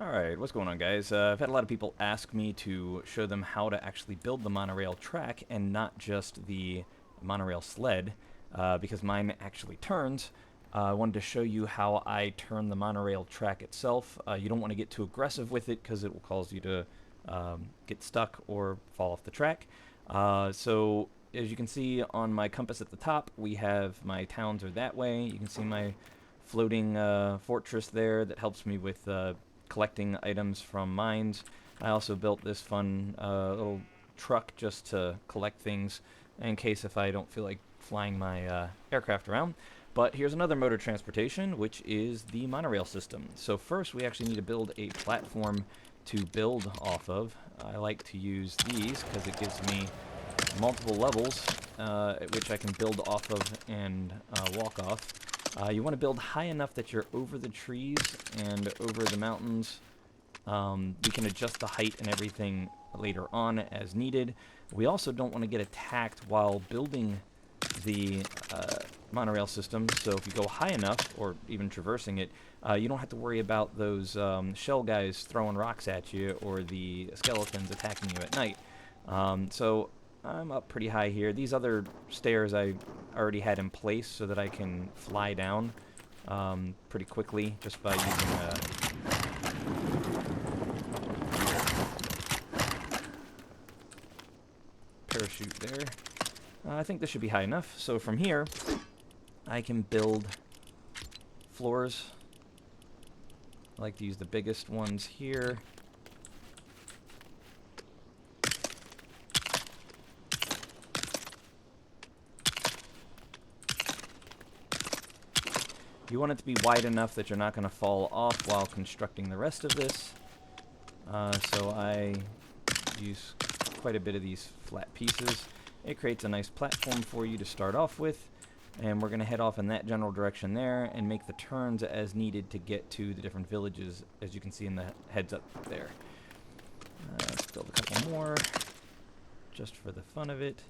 Alright, what's going on, guys? I've had a lot of people ask me to show them how to actually build the monorail track and not just the monorail sled, because mine actually turns. I wanted to show you how I turn the monorail track itself. You don't want to get too aggressive with it because it will cause you to get stuck or fall off the track. So as you can see on my compass at the top, we have my towns are that way. You can see my floating fortress there that helps me with collecting items from mines. I also built this fun little truck just to collect things in case if I don't feel like flying my aircraft around. But here's another mode of transportation, which is the monorail system. So first we actually need to build a platform to build off of. I like to use these because it gives me multiple levels at which I can build off of and walk off. You want to build high enough that you're over the trees and over the mountains. We can adjust the height and everything later on as needed. We also don't want to get attacked while building the monorail system, so if you go high enough, or even traversing it, you don't have to worry about those shell guys throwing rocks at you or the skeletons attacking you at night. So I'm up pretty high here. These other stairs I already had in place so that I can fly down pretty quickly just by using parachute there. I think this should be high enough. So from here, I can build floors. I like to use the biggest ones here. You want it to be wide enough that you're not going to fall off while constructing the rest of this. So I use quite a bit of these flat pieces. It creates a nice platform for you to start off with, and we're going to head off in that general direction there and make the turns as needed to get to the different villages, as you can see in the heads up there. Let's build a couple more just for the fun of it.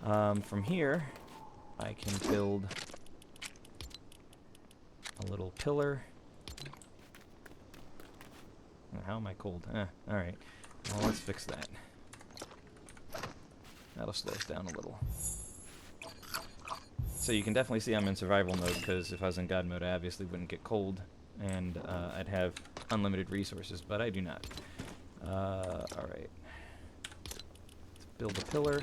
From here I can build a little pillar. How am I cold? Alright. Well, let's fix that. That'll slow us down a little. So you can definitely see I'm in survival mode, because if I was in God mode, I obviously wouldn't get cold, and I'd have unlimited resources, but I do not. Alright. Let's build a pillar.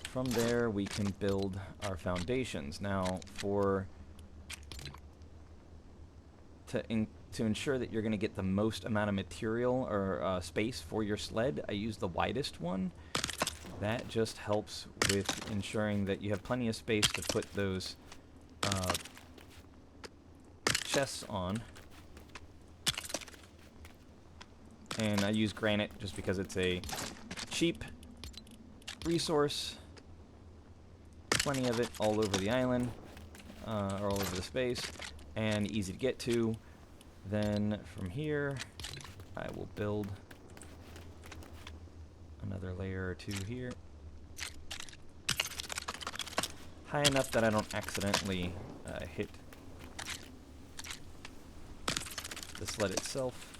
From there, we can build our foundations. Now, to ensure that you're going to get the most amount of material or space for your sled, I use the widest one. That just helps with ensuring that you have plenty of space to put those chests on. And I use granite just because it's a cheap resource. Plenty of it all over the island, or all over the space, and easy to get to. Then from here, I will build another layer or two here. High enough that I don't accidentally hit the sled itself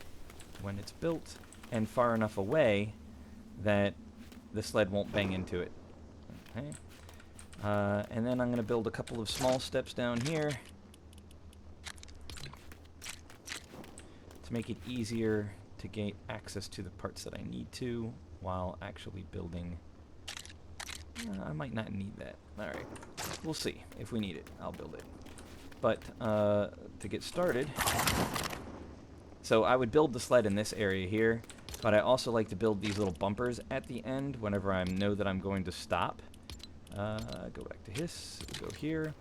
when it's built, and far enough away that the sled won't bang into it. Okay. And then I'm going to build a couple of small steps down here to make it easier to gain access to the parts that I need to while actually building. I might not need that. Alright, we'll see. If we need it, I'll build it. But to get started, so I would build the sled in this area here, but I also like to build these little bumpers at the end whenever I know that I'm going to stop. Go back to his, go here.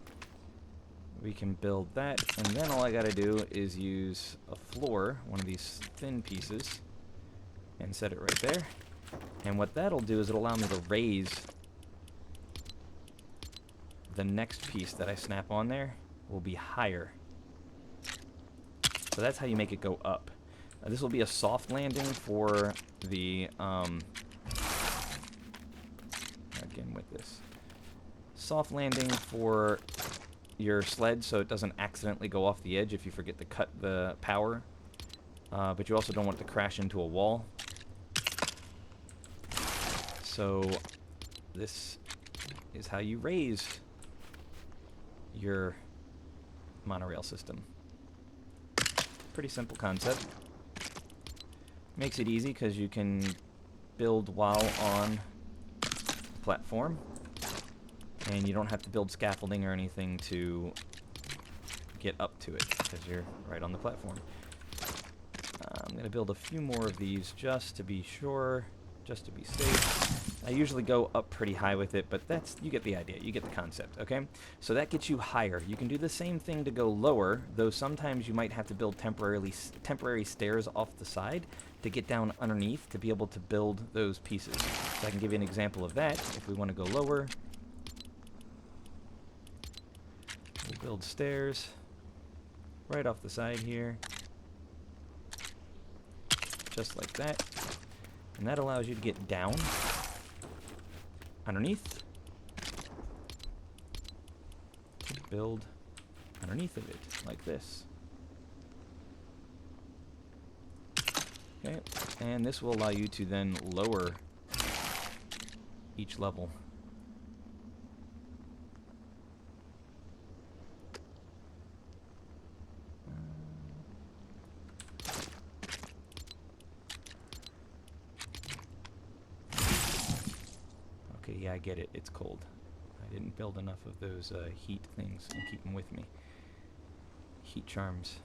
We can build that, and then all I gotta do is use a floor, one of these thin pieces, and set it right there. And what that'll do is it'll allow me to raise the next piece that I snap on there will be higher. So that's how you make it go up. This will be a soft landing for the, again with this. Soft landing for your sled so it doesn't accidentally go off the edge if you forget to cut the power. But you also don't want it to crash into a wall. So this is how you raise your monorail system. Pretty simple concept. Makes it easy because you can build while on the platform, and you don't have to build scaffolding or anything to get up to it because you're right on the platform. I'm going to build a few more of these just to be sure, just to be safe. I usually go up pretty high with it, but that's, you get the idea, you get the concept, okay? So that gets you higher. You can do the same thing to go lower, though sometimes you might have to build temporary stairs off the side to get down underneath to be able to build those pieces. So I can give you an example of that. If we want to go lower, we'll build stairs right off the side here, just like that. And that allows you to get down underneath to build underneath of it, like this. Okay, and this will allow you to then lower each level. Okay, yeah, I get it. It's cold. I didn't build enough of those heat things and keep them with me. Heat charms.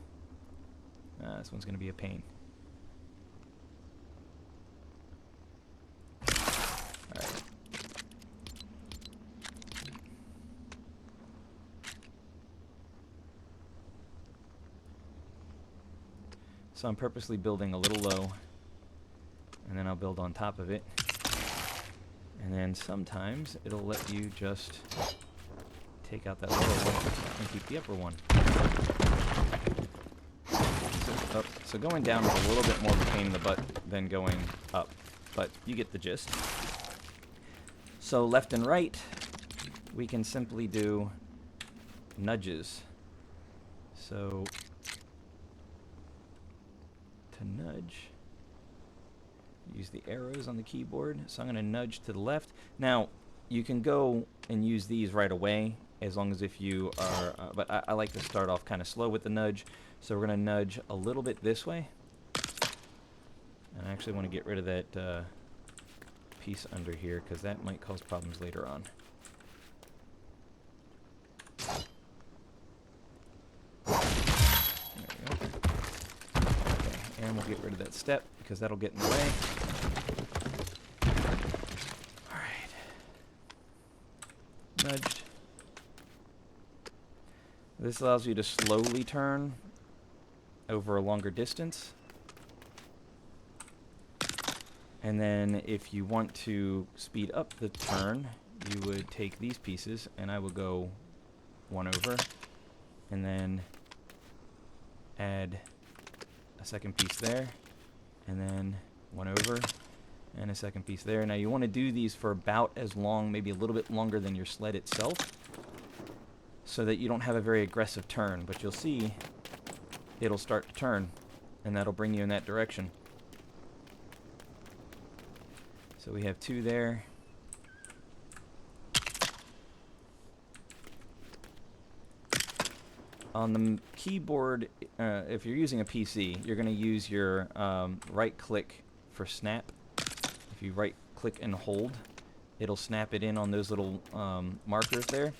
This one's going to be a pain. Alright. So I'm purposely building a little low, and then I'll build on top of it. And then sometimes it'll let you just take out that lower one and keep the upper one. So going down is a little bit more of a pain in the butt than going up, but you get the gist. So left and right, we can simply do nudges. So to nudge, use the arrows on the keyboard. So I'm going to nudge to the left. Now, you can go and use these right away, as long as if you are, but I like to start off kind of slow with the nudge. So we're going to nudge a little bit this way. And I actually want to get rid of that piece under here, because that might cause problems later on. There we go. Okay, and we'll get rid of that step, because that'll get in the way. Alright. Nudged. This allows you to slowly turn over a longer distance. And then if you want to speed up the turn, you would take these pieces, and I would go one over, and then add a second piece there, and then one over, and a second piece there. Now you want to do these for about as long, maybe a little bit longer than your sled itself, so that you don't have a very aggressive turn. But you'll see it'll start to turn, and that'll bring you in that direction. So we have two there. On the keyboard, if you're using a PC, you're going to use your right click for snap. If you right click and hold, it'll snap it in on those little markers there.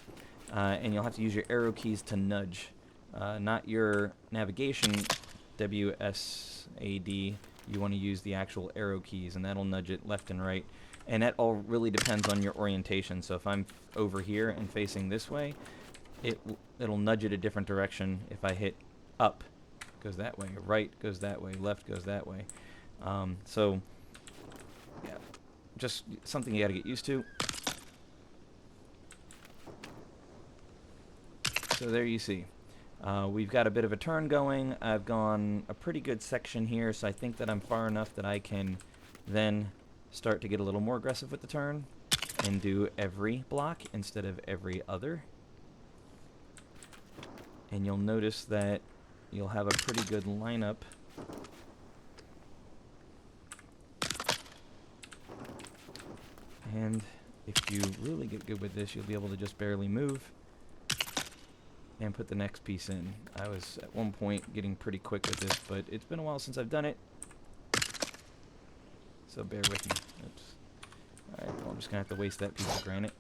And you'll have to use your arrow keys to nudge, not your navigation, WSAD. You want to use the actual arrow keys, and that'll nudge it left and right. And that all really depends on your orientation. So if I'm over here and facing this way, it'll nudge it a different direction. If I hit up, it goes that way. Right goes that way. Left goes that way. So yeah, just something you got to get used to. So there you see. We've got a bit of a turn going. I've gone a pretty good section here, so I think that I'm far enough that I can then start to get a little more aggressive with the turn and do every block instead of every other. and you'll notice that you'll have a pretty good lineup. And if you really get good with this, you'll be able to just barely move and put the next piece in. I was at one point getting pretty quick with this, but it's been a while since I've done it, so bear with me. Oops. Alright, well, I'm just going to have to waste that piece of granite.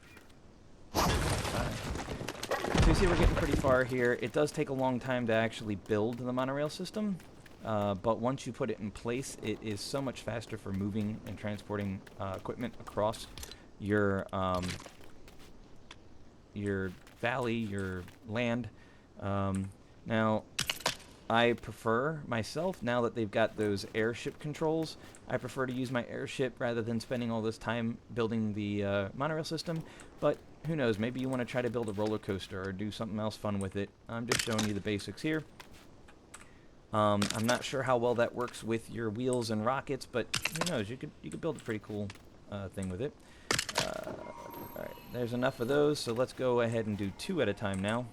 So you see we're getting pretty far here. It does take a long time to actually build the monorail system, but once you put it in place, it is so much faster for moving and transporting equipment across your valley, your land. Now, I prefer, myself, now that they've got those airship controls, I prefer to use my airship rather than spending all this time building the monorail system. But who knows, maybe you want to try to build a roller coaster or do something else fun with it. I'm just showing you the basics here. I'm not sure how well that works with your wheels and rockets, but who knows, you could build a pretty cool thing with it. Alright, there's enough of those, so let's go ahead and do 2 at a time now.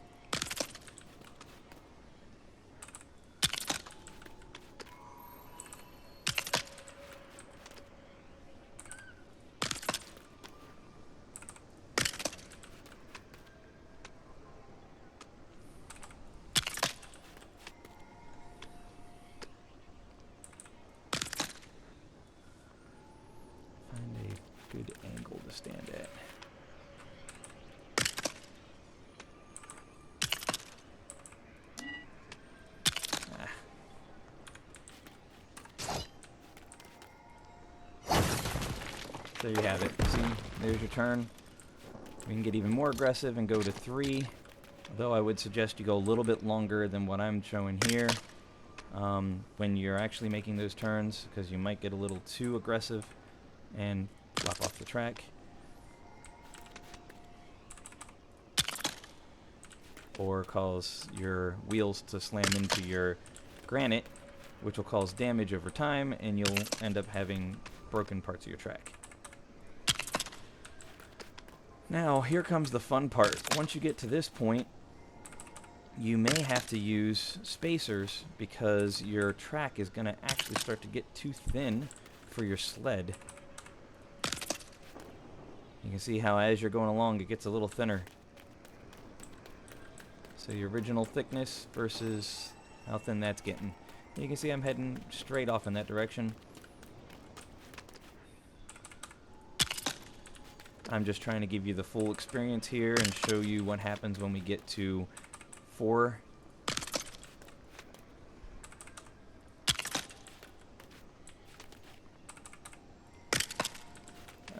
Good angle to stand at. There you have it. See, there's your turn. We can get even more aggressive and go to 3, though I would suggest you go a little bit longer than what I'm showing here when you're actually making those turns, because you might get a little too aggressive and flop off the track. Or cause your wheels to slam into your granite, which will cause damage over time, and you'll end up having broken parts of your track. Now, here comes the fun part. Once you get to this point, you may have to use spacers because your track is going to actually start to get too thin for your sled. You can see how as you're going along, it gets a little thinner. So your original thickness versus how thin that's getting. You can see I'm heading straight off in that direction. I'm just trying to give you the full experience here and show you what happens when we get to 4.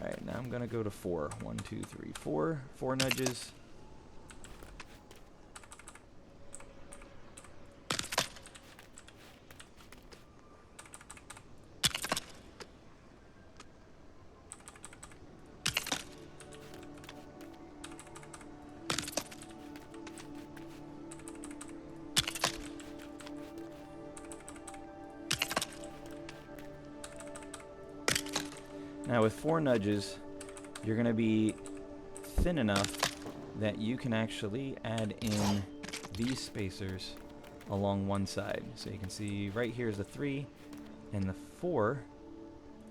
Alright, now I'm going to go to 4. 1, 2, 3, 4. 4 nudges. Now with 4 nudges, you're going to be thin enough that you can actually add in these spacers along one side. So you can see right here is the 3, and the 4,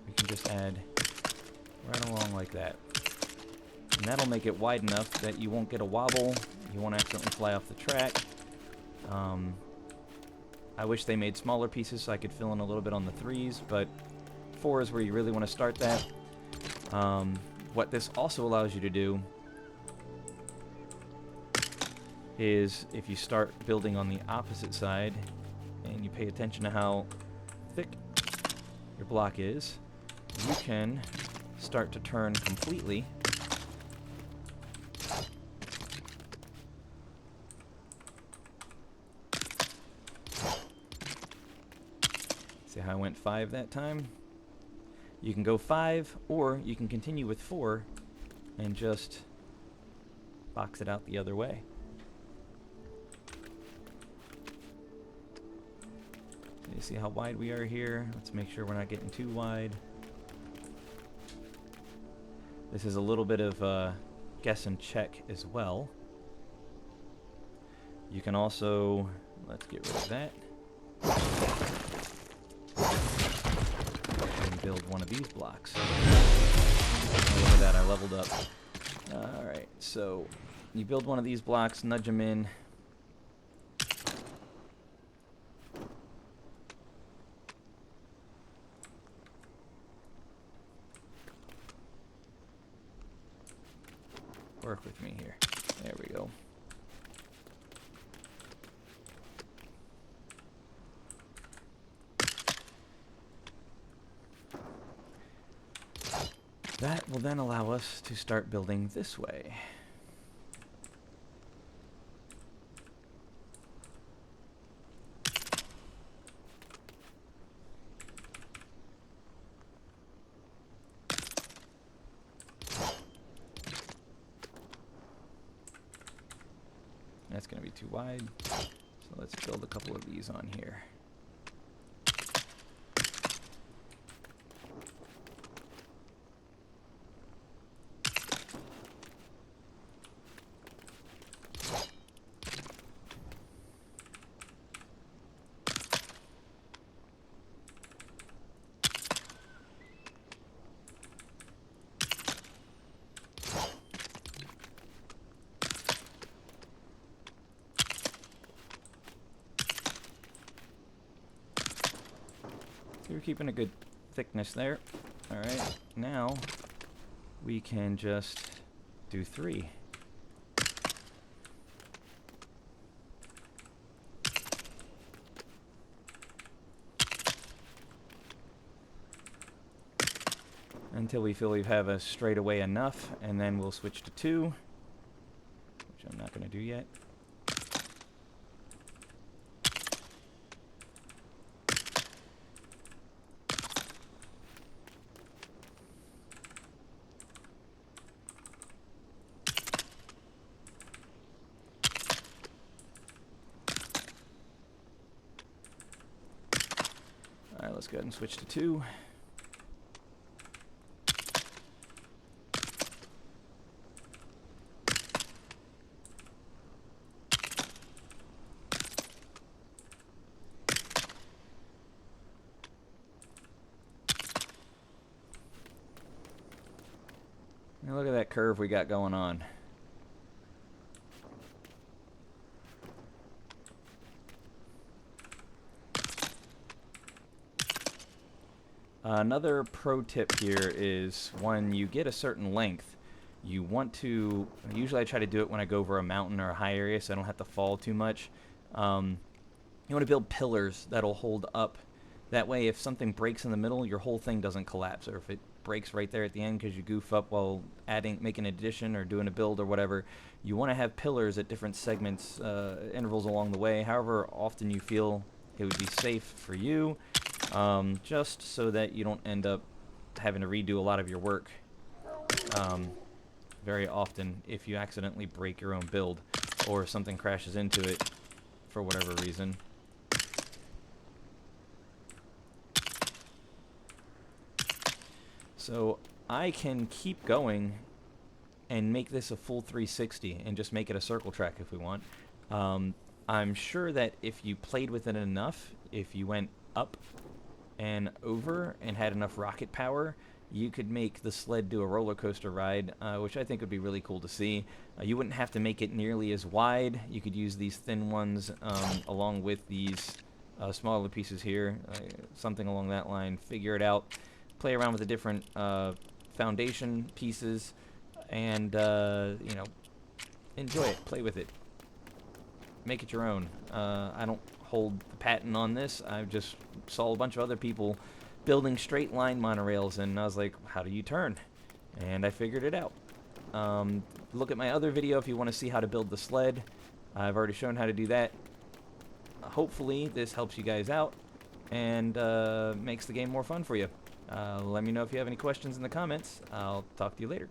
we can just add right along like that. And that'll make it wide enough that you won't get a wobble, you won't accidentally fly off the track. I wish they made smaller pieces so I could fill in a little bit on the 3s, but 4 is where you really want to start that. What this also allows you to do is if you start building on the opposite side and you pay attention to how thick your block is, you can start to turn completely. See how I went 5 that time? You can go 5, or you can continue with 4 and just box it out the other way. So you see how wide we are here? Let's make sure we're not getting too wide. This is a little bit of guess and check as well. You can also, let's get rid of that, and build one of these blocks. Oh, look at that, I leveled up. Alright, so you build one of these blocks, nudge them in. Work with me here. There we go. That will then allow us to start building this way. That's going to be too wide, so let's build a couple of these on here. So we're keeping a good thickness there. Alright, now we can just do 3. Until we feel we have a straightaway enough, and then we'll switch to 2, which I'm not going to do yet. Alright, let's go ahead and switch to 2. Now look at that curve we got going on. Another pro tip here is when you get a certain length, you want to, usually I try to do it when I go over a mountain or a high area so I don't have to fall too much. You want to build pillars that'll hold up. That way if something breaks in the middle, your whole thing doesn't collapse. Or if it breaks right there at the end because you goof up while making an addition or doing a build or whatever, you want to have pillars at different segments, intervals along the way, however often you feel it would be safe for you. Just so that you don't end up having to redo a lot of your work very often if you accidentally break your own build or something crashes into it for whatever reason. So I can keep going and make this a full 360 and just make it a circle track if we want. I'm sure that if you played with it enough, if you went up and over and had enough rocket power, you could make the sled do a roller coaster ride, which I think would be really cool to see. You wouldn't have to make it nearly as wide. You could use these thin ones along with these smaller pieces here, something along that line. Figure it out. Play around with the different foundation pieces, and you know, enjoy it. Play with it. Make it your own. I don't hold the patent on this. I just saw a bunch of other people building straight line monorails, and I was like, how do you turn? And I figured it out. Look at my other video if you want to see how to build the sled. I've already shown how to do that. Hopefully this helps you guys out and makes the game more fun for you. Let me know if you have any questions in the comments. I'll talk to you later.